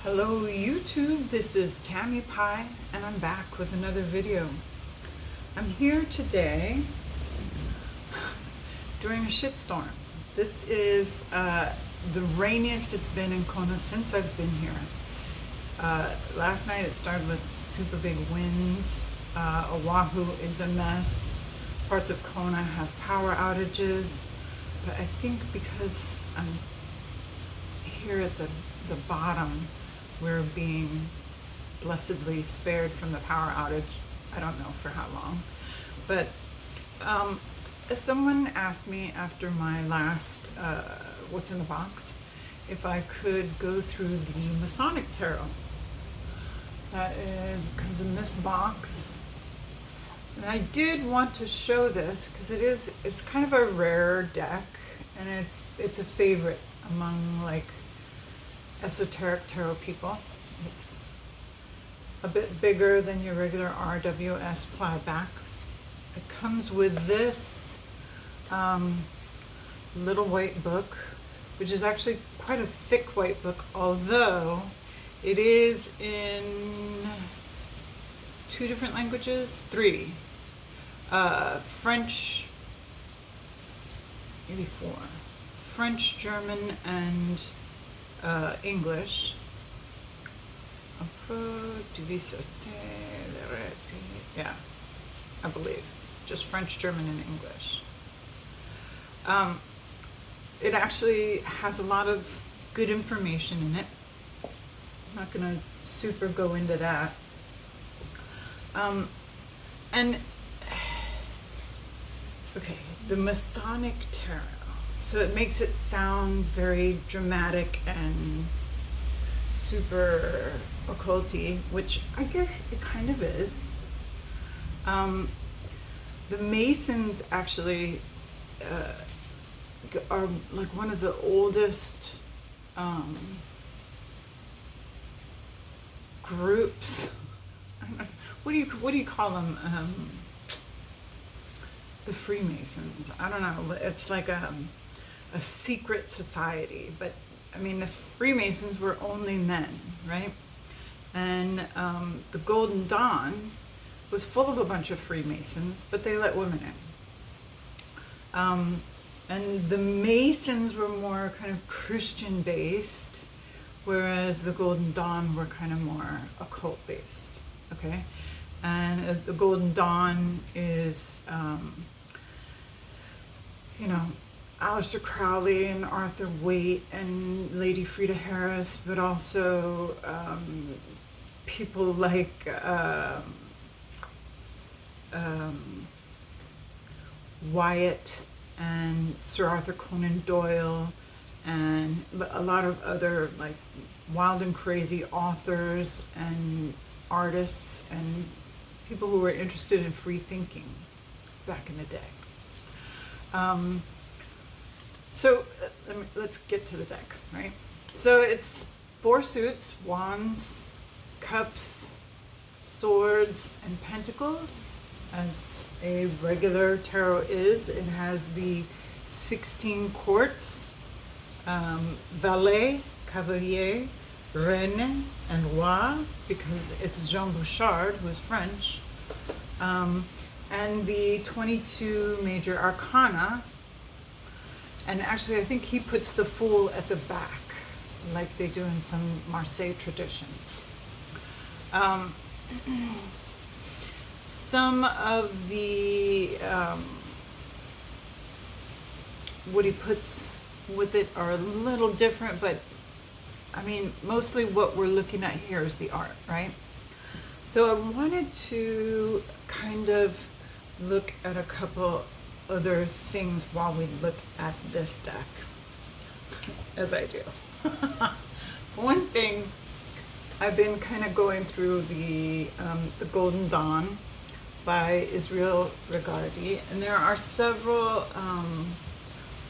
Hello YouTube, this is Tammy Pie and I'm back with another video. I'm here today during a shitstorm. This is the rainiest it's been in Kona since I've been here. Last night it started with super big winds. Oahu is a mess. Parts of Kona have power outages, but I think because I'm here at the bottom, we're being blessedly spared from the power outage. I don't know for how long, but someone asked me after my last What's in the Box if I could go through the Masonic tarot. That comes in this box, and I did want to show this because it's kind of a rare deck, and it's a favorite among like esoteric tarot people. It's a bit bigger than your regular RWS plyback. It comes with this little white book, which is actually quite a thick white book, although it is in two different languages, three. French, maybe four. French, German, and English. Yeah, I believe. Just French, German, and English. It actually has a lot of good information in it. I'm not going to super go into that. And, okay, the Masonic tarot. So it makes it sound very dramatic and super occulty, which I guess it kind of is. The Masons actually are like one of the oldest groups. I don't know, what do you call them? The Freemasons. I don't know. It's like a secret society, but I mean the Freemasons were only men, right? And the Golden Dawn was full of a bunch of Freemasons, but they let women in. And the Masons were more kind of Christian based, whereas the Golden Dawn were kind of more occult based. Okay, and the Golden Dawn is Aleister Crowley and Arthur Waite and Lady Frida Harris, but also people like Wyatt and Sir Arthur Conan Doyle, and a lot of other like wild and crazy authors and artists and people who were interested in free thinking back in the day. So let's get to the deck, right? So it's four suits: wands, cups, swords, and pentacles, as a regular tarot is. It has the 16 quartz, valet, cavalier, reine, and roi, because it's Jean Beauchard, who is French, and the 22 major arcana. And actually, I think he puts the Fool at the back, like they do in some Marseille traditions. Some of the what he puts with it are a little different, but I mean, mostly what we're looking at here is the art, right? So I wanted to kind of look at a couple other things while we look at this deck, as I do. One thing, I've been kind of going through the Golden Dawn by Israel Regardie, and there are several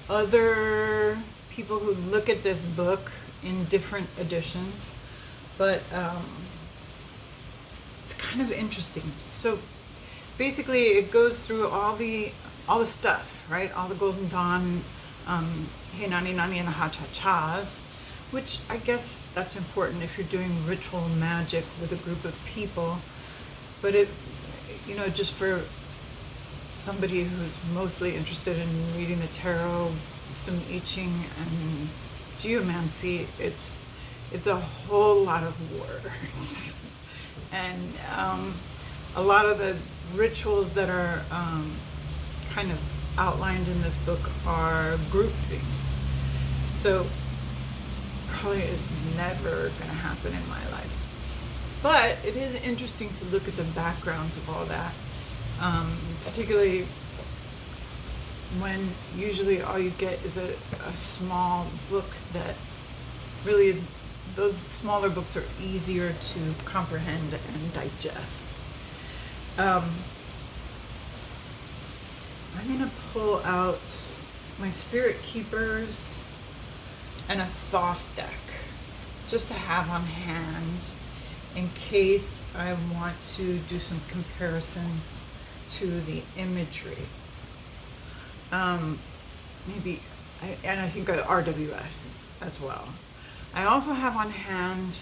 other people who look at this book in different editions, but it's kind of interesting. So basically, it goes through all the stuff, right? All the Golden Dawn, He Nani Nani and Ha Cha Chas, which I guess that's important if you're doing ritual magic with a group of people. But it, just for somebody who's mostly interested in reading the tarot, some I Ching and geomancy, it's a whole lot of words. And a lot of the rituals that are kind of outlined in this book are group things. So probably is never going to happen in my life. But it is interesting to look at the backgrounds of all that, particularly when usually all you get is a small book that really is, those smaller books are easier to comprehend and digest. I'm going to pull out my Spirit Keepers and a Thoth deck, just to have on hand in case I want to do some comparisons to the imagery. And I think RWS as well. I also have on hand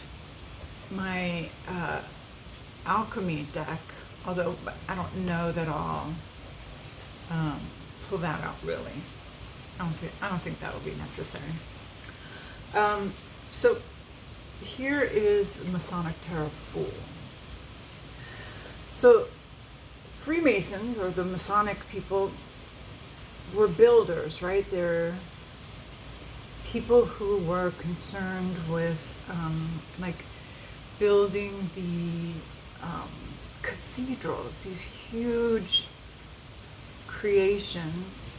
my alchemy deck, although I don't know that I'll pull that out really. I don't think that'll be necessary. So here is the Masonic Tarot Fool. So Freemasons, or the Masonic people, were builders, right? They're people who were concerned with like building the cathedrals, these huge creations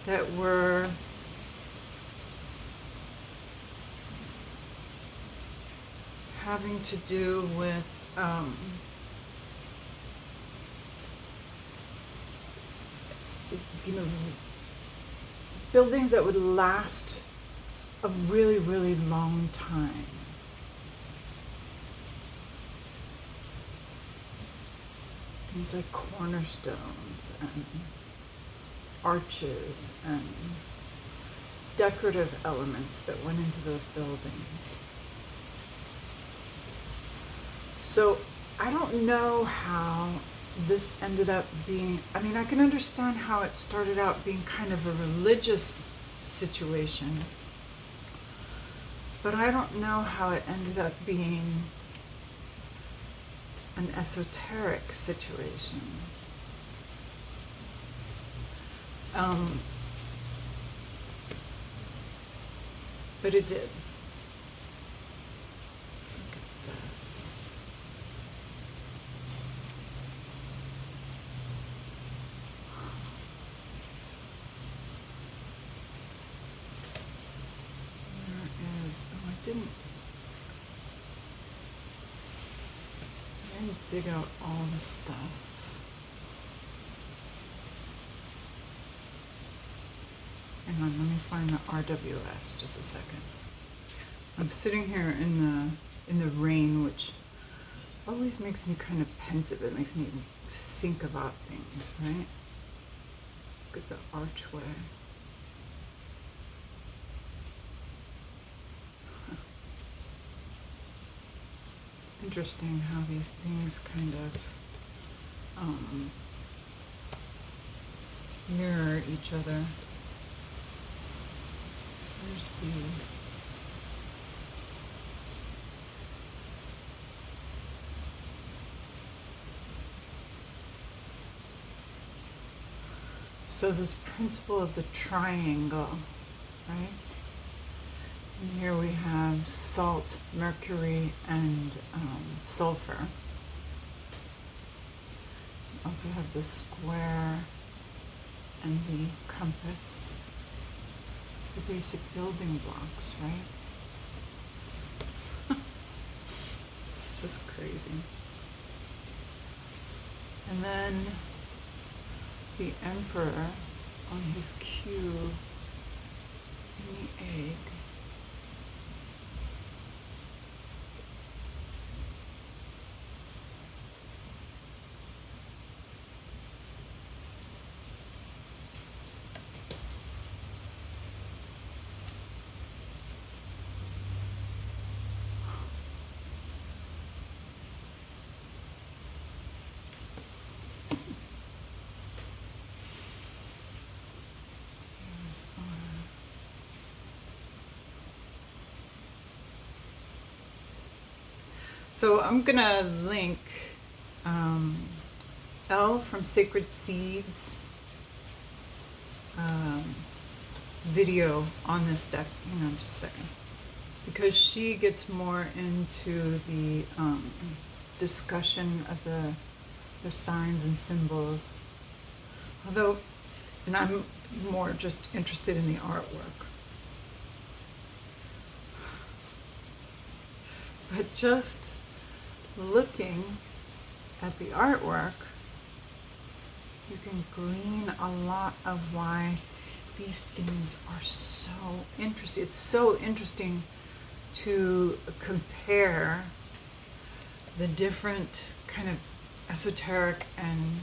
that were having to do with buildings that would last a really, really long time. Things like cornerstones and arches and decorative elements that went into those buildings. So I don't know how this ended up being, I mean, I can understand how it started out being kind of a religious situation, but I don't know how it ended up being an esoteric situation. But it did. Let's look at this. I didn't dig out all the stuff. Hang on, let me find the RWS just a second. I'm sitting here in the rain, which always makes me kind of pensive. It makes me think about things, right? Look at the archway. Interesting how these things kind of mirror each other. There's so this principle of the triangle, right? And here we have salt, mercury, and sulfur. We also have the square and the compass, the basic building blocks, right? It's just crazy. And then the emperor on his cube in the egg. So I'm gonna link Elle from Sacred Seeds video on this deck. Hang on just a second. Because she gets more into the discussion of the signs and symbols. Although, and I'm more just interested in the artwork. But just looking at the artwork, you can glean a lot of why these things are so interesting. It's so interesting to compare the different kind of esoteric and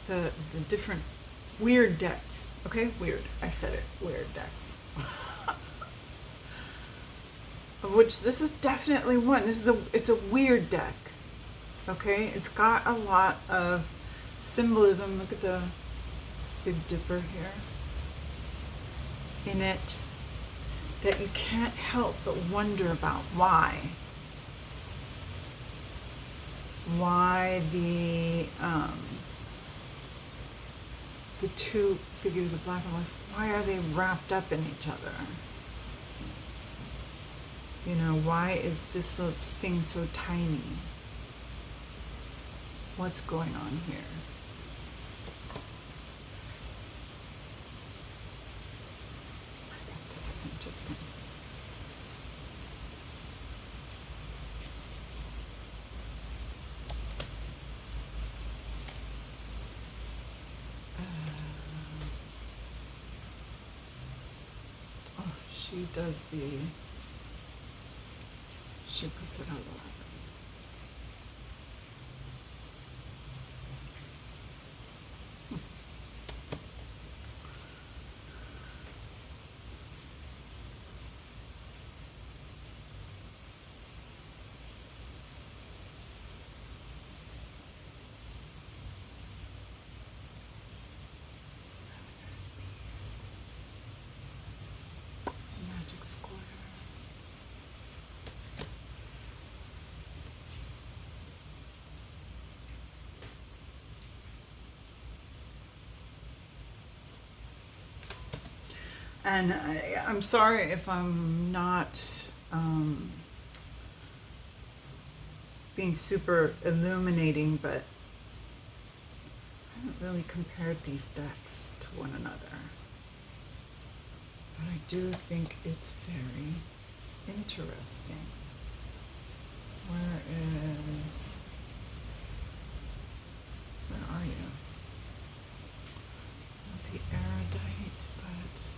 the different weird decks. Okay, weird. I said it. Weird decks. Of which this is definitely one. It's a weird deck. Okay, it's got a lot of symbolism. Look at the Big Dipper here in it that you can't help but wonder about why the two figures of black and white, why are they wrapped up in each other? You know, why is this thing so tiny? What's going on here? I think this is interesting. She does she puts it out loud. Magic square. And I'm sorry if I'm not being super illuminating, but I haven't really compared these decks to one another. But I do think it's very interesting. Where are you? Not the erudite, but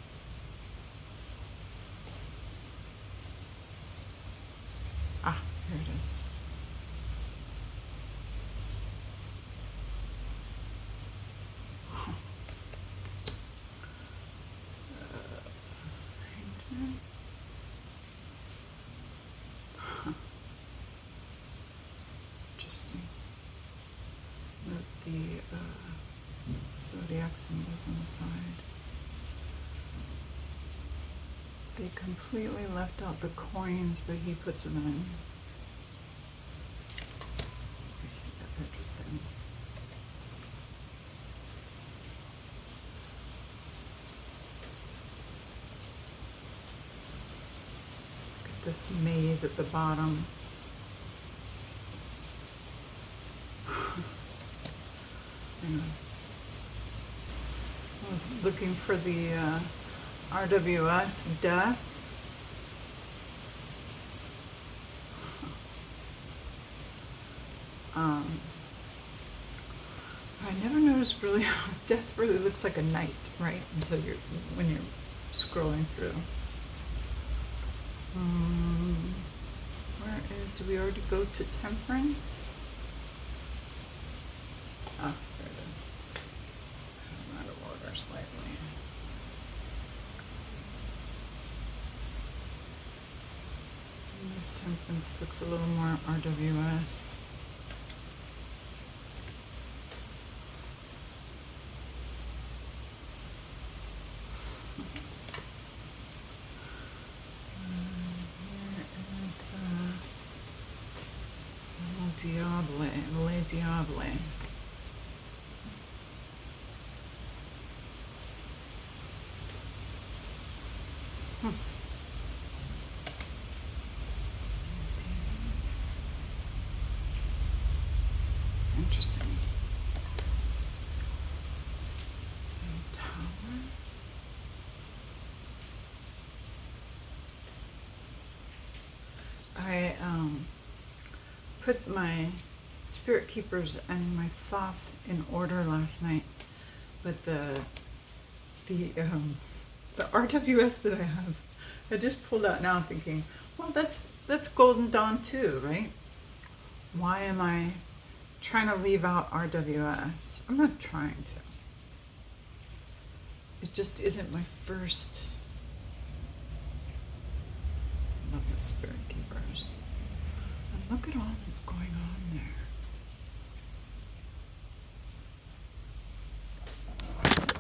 here it is. Interesting. With the zodiac symbols on the side. They completely left out the coins, but he puts them in. I think that's interesting. Look at this maze at the bottom. I was looking for the RWS death. I never noticed really how death really looks like a knight, right? Until when you're scrolling through. Do we already go to temperance? There it is. I'm out of order slightly. And this temperance looks a little more RWS. Here is the Diable, Le Diable. Interesting. Tower. I put my spirit keepers and my Thoth in order last night, but the RWS that I have, I just pulled out now thinking, well, that's Golden Dawn too, right? Why am I trying to leave out RWS? I'm not trying to. It just isn't my first. I love the spirit keepers. And look at all that's going on there.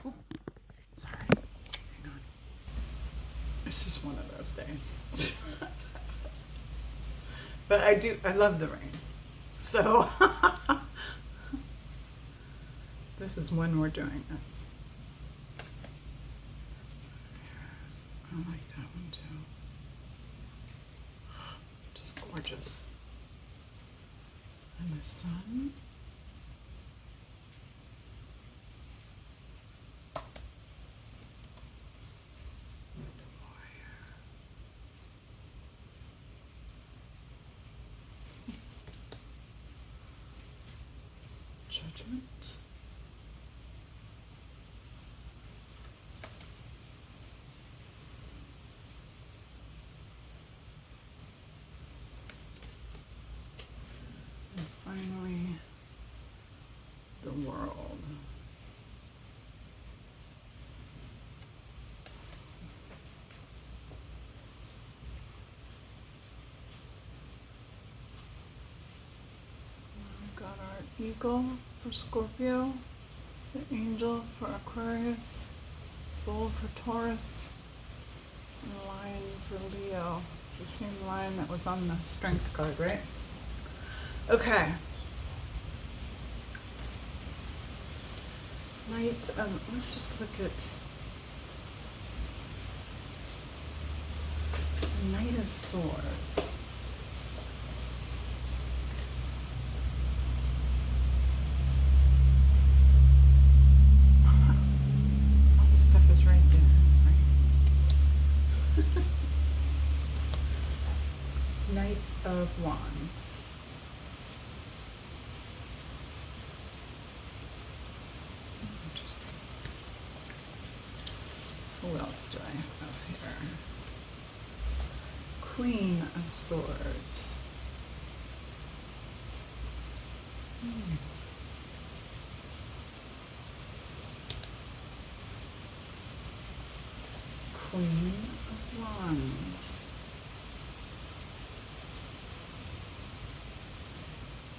Ooh, sorry. Hang on. This is one of those days. But I love the rain. So this is when we're doing this. I like that one too. Just gorgeous. And the sun. The warrior. Judgment. And finally, the world. We got our eagle for Scorpio, the angel for Aquarius, bull for Taurus, and lion for Leo. It's the same lion that was on the strength card, right? Okay. Let's just look at the Knight of Swords. All this stuff is right there, right? Knight of Wands. Interesting. Who else do I have here? Queen of Swords. Queen of Wands.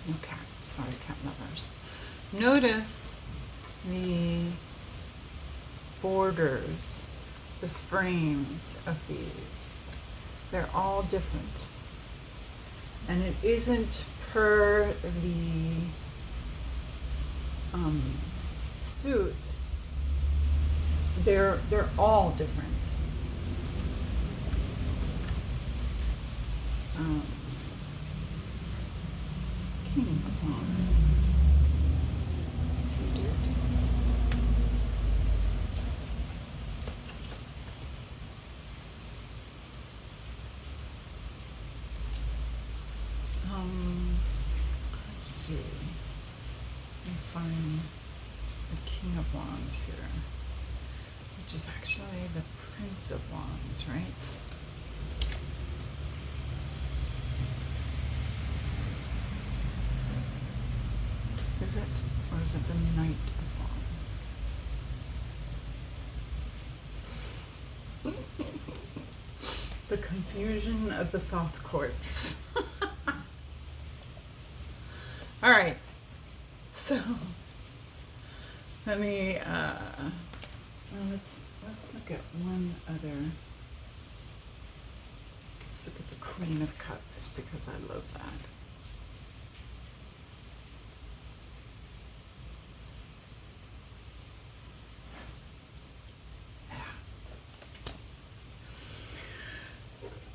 Okay, sorry, cat lovers. Notice the borders, the frames of these. They're all different. And it isn't per the suit. They're all different. King of Wands. Seated. Let's see. Let me find the King of Wands here, which is actually the Prince of Wands, right? Is it? Or is it the Knight of Wands? The confusion of the Thoth courts. All right. So let me let's look at one other. Let's look at the Queen of Cups because I love that.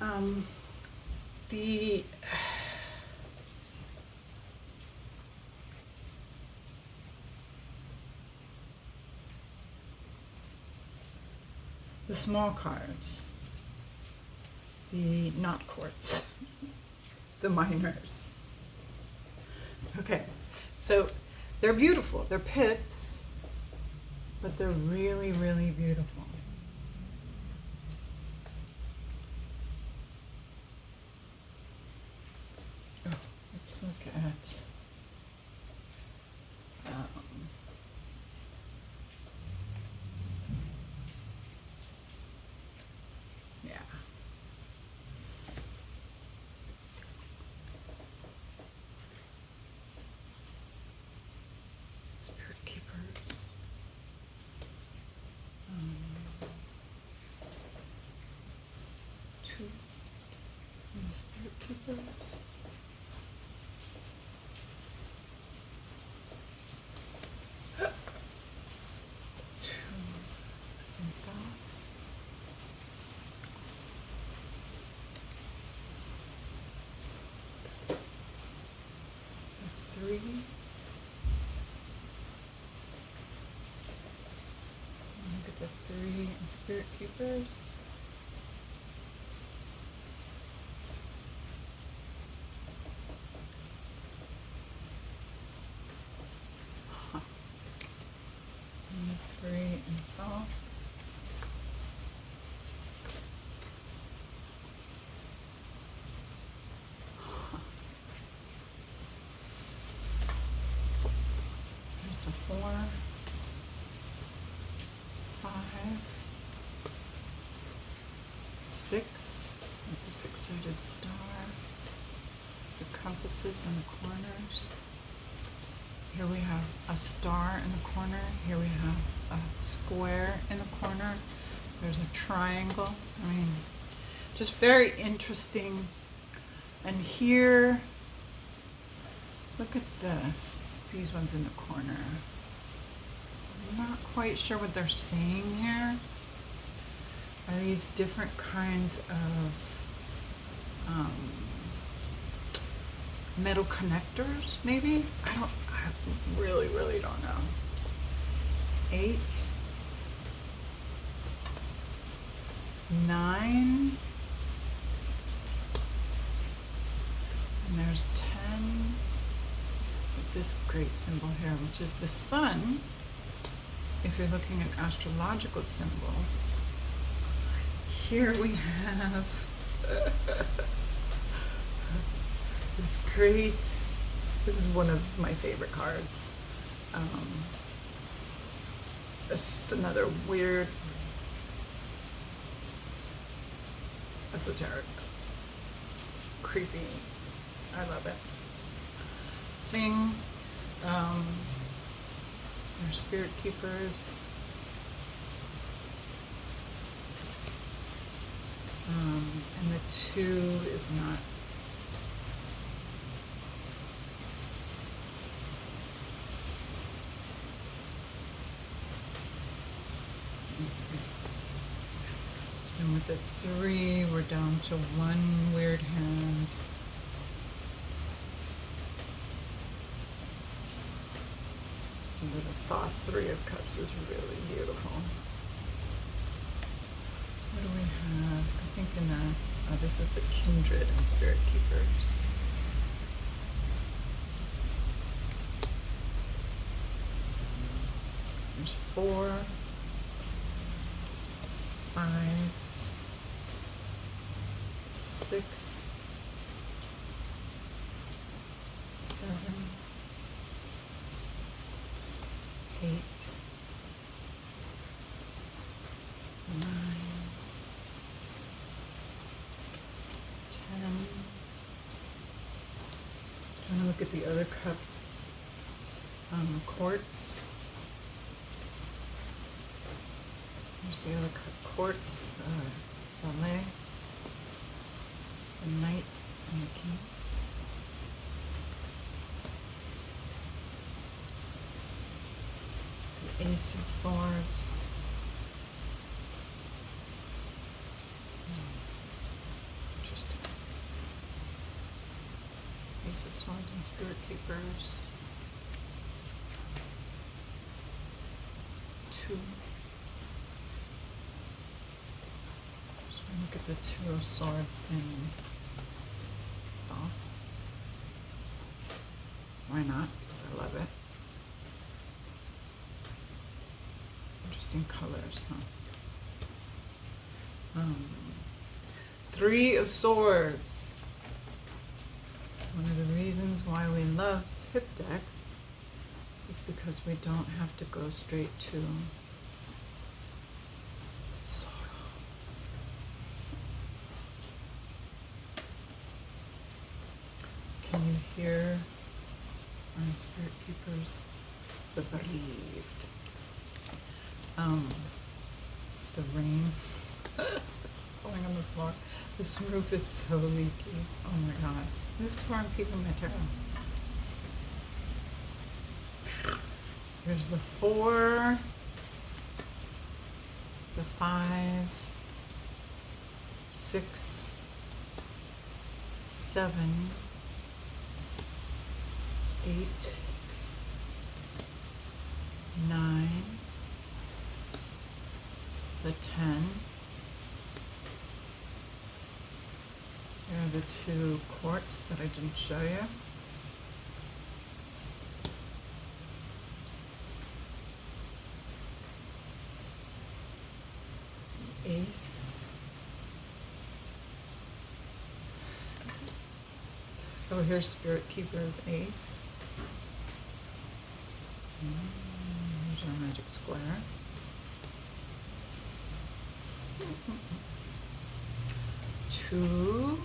The small cards, the not quartz, the minors. Okay, so they're beautiful. They're pips, but they're really, really beautiful. Oh, let's look at yeah. Spirit keepers. Two and the spirit keepers. Two and Thoth. The three. Look at the three and spirit keepers. And the three and Thoth. There's a 4, 5, 6 with the 6-sided star, the compasses in the corners. Here we have a star in the corner. Here we have a square in the corner. There's a triangle. I mean, just very interesting. And here, look at this. These ones in the corner. I'm not quite sure what they're saying here. Are these different kinds of metal connectors, maybe? I really don't know. 8, 9, and there's 10 with this great symbol here, which is the sun. If you're looking at astrological symbols, here we have this great, this is one of my favorite cards. It's just another weird, esoteric, creepy, I love it, thing. They're spirit keepers. And the 2 is not. And with the 3, we're down to 1 weird hand. And the Thoth 3 of Cups is really beautiful. What do we have? I think in the, this is the Kindred and Spirit Keepers. There's 4, 5, 6, 7, 8, 9, 10. Trying to look at the other cup, quartz. There's the other cup, quartz, the lay, the knight, and the king. The Ace of Swords. Ace of Swords and Spirit Keepers. 2. Just look at the 2 of Swords in Thoth. Why not? Because I love it. Interesting colors, huh? 3 of Swords. One of the reasons why we love pip decks is because we don't have to go straight to sorrow. Can you hear our Spirit Keepers? The bereaved. The rain falling on the floor. This roof is so leaky. Oh my god. This is where I'm keeping my tarot. Here's the 4, the 5, 6, 7, 8, 9, the 10. Here are the 2 quartz that I didn't show you. The Ace. Oh, here's Spirit Keeper's Ace. Here's our magic square. Two.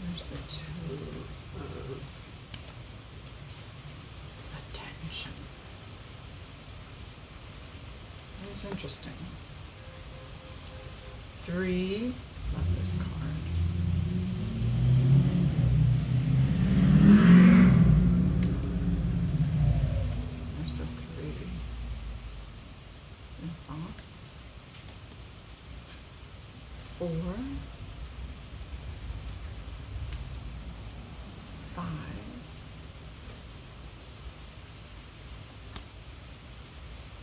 There's the 2 of attention. It's interesting. 3. Love this card. There's a 3. In Thoth. 4. 5.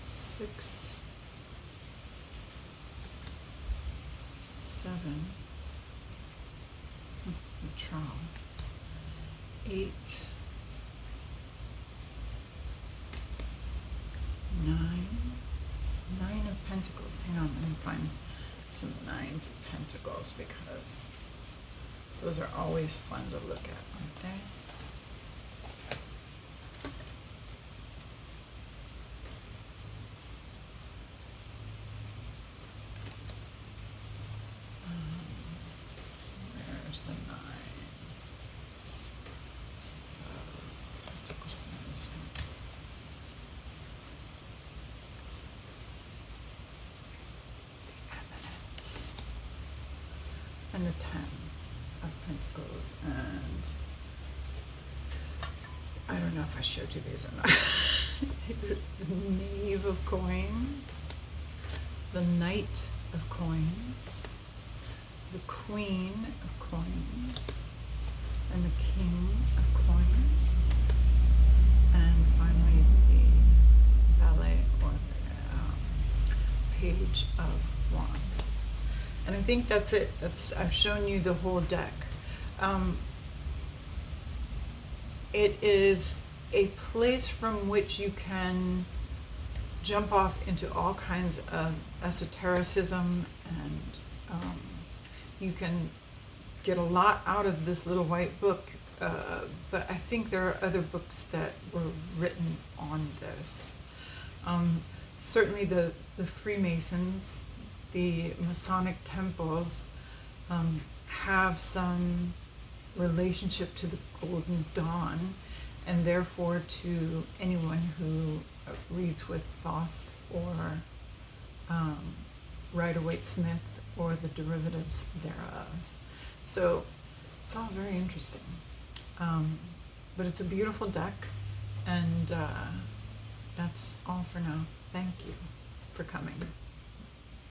6. 7. The trowel. 8. 9. 9 of Pentacles. Hang on, let me find some 9s of Pentacles because those are always fun to look at, aren't they? Where's the 9 of Pentacles in this one? Eminence. And the 10 of Pentacles, and I don't know if I showed you these or not. Here's the Knave of Coins, the Knight of Coins, the Queen of Coins, and the King of Coins, and finally the Valet, or the Page of Wands. And I think that's it. I've shown you the whole deck. It is a place from which you can jump off into all kinds of esotericism, and you can get a lot out of this little white book. But I think there are other books that were written on this. Certainly the Freemasons, the Masonic temples, have some relationship to the Golden Dawn, and therefore to anyone who reads with Thoth or Rider-Waite-Smith or the derivatives thereof. So it's all very interesting. But it's a beautiful deck, and that's all for now. Thank you for coming.